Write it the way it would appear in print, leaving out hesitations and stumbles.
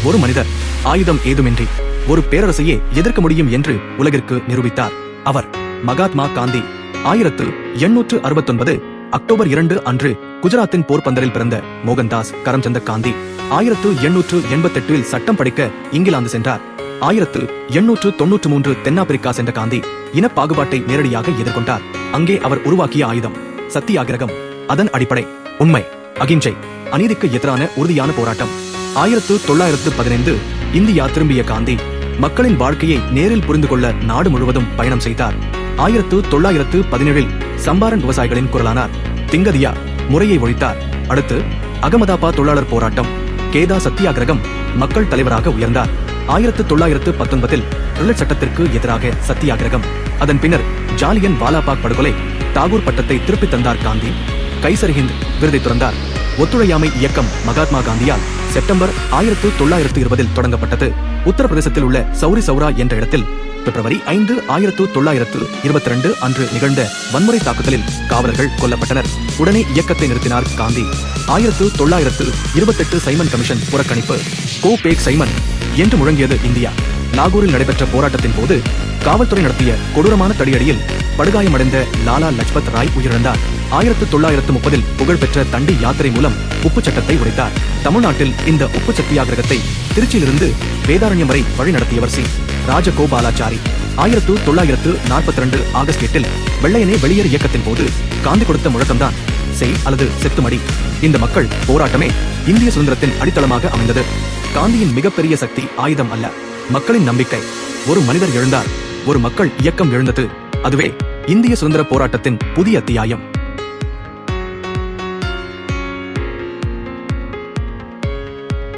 ஒரு மனிதர் ஆயுதம் ஏதுமின்றி ஒரு பேரரசையே எதிர்க்க முடியும் என்று உலகிற்கு நிரூபித்தார். அவர் மகாத்மா காந்தி. 1869 அக்டோபர் 2 அன்று குஜராத்தின் போர்பந்தரில் பிறந்த மோகன்தாஸ் கரம்சந்த காந்தி 1888 சட்டம் படிக்க இங்கிலாந்து சென்றார். 1893 தென்னாப்பிரிக்கா சென்ற காந்தி இன பாகுபாட்டை நேரடியாக எதிர்கொண்டார். அங்கே அவர் உருவாக்கிய ஆயுதம் சத்தியாகிரகம். அதன் அடிப்படை உண்மை, அகிம்சை, அநீதிக்கு எதிரான உறுதியான போராட்டம். 1915 இந்தியா திரும்பிய காந்தி மக்களின் வாழ்க்கையை நேரில் புரிந்து கொள்ள நாடு முழுவதும் பயணம் செய்தார். 1917 சம்பாரன் விவசாயிகளின் குரலானார். திங்கதியா முறையை ஒழித்தார். அடுத்து அகமதாபாத் தொழிலாளர் போராட்டம், கேதா சத்தியாகிரகம், மக்கள் தலைவராக உயர்ந்தார். 1919 ரிலட் சட்டத்திற்கு எதிராக சத்தியாகிரகம். அதன் பின்னர் ஜாலியன் வாலாபாக் படுகொலை, தாகூர் பட்டத்தை திருப்பித் தந்தார் காந்தி. கைசர் ஹிந்த் விருதை துறந்தார். ஒத்துழையாமை இயக்கம் மகாத்மா காந்தியால் செப்டம்பர் 1920 தொடங்கப்பட்டது. உத்தரப்பிரதேசத்தில் உள்ள சௌரி சௌரா என்ற இடத்தில் பிப்ரவரி 5, 1922 அன்று நிகழ்ந்த வன்முறை தாக்குதலில் காவலர்கள் கொல்லப்பட்டனர். உடனே இயக்கத்தை நிறுத்தினார் காந்தி. 1928 சைமன் கமிஷன் புறக்கணிப்பு. கோ பேக் சைமன் என்று முழங்கியது இந்தியா. லாகூரில் நடைபெற்ற போராட்டத்தின் போது காவல்துறை நடத்திய கொடூரமான தடியடியில் படுகாயமடைந்த லாலா லஜ்பத் ராய் உயிரிழந்தார். 1930 புகழ்பெற்ற தண்டி யாத்திரை மூலம் உப்பு சட்டத்தை உடைத்தார். தமிழ்நாட்டில் இந்த உப்பு சத்தியாகிரகத்தை திருச்சியிலிருந்து வேதாரண்யம் வரை வழிநடத்தியவர் சி. ராஜகோபாலாச்சாரி. 1942 ஆகஸ்ட் 8 வெள்ளையனே வெளியேறு இயக்கத்தின் போது காந்தி கொடுத்த முழக்கம்தான் செய் அல்லது செத்துமடி. இந்த மக்கள் போராட்டமே இந்திய சுதந்திரத்தின் அடித்தளமாக அமைந்தது. காந்தியின் மிகப்பெரிய சக்தி ஆயுதம் அல்ல, மக்களின் நம்பிக்கை. ஒரு மனிதர் எழுந்தார், ஒரு மக்கள் இயக்கம் எழுந்தது. அதுவே இந்திய சுதந்திர போராட்டத்தின் புதிய அத்தியாயம்.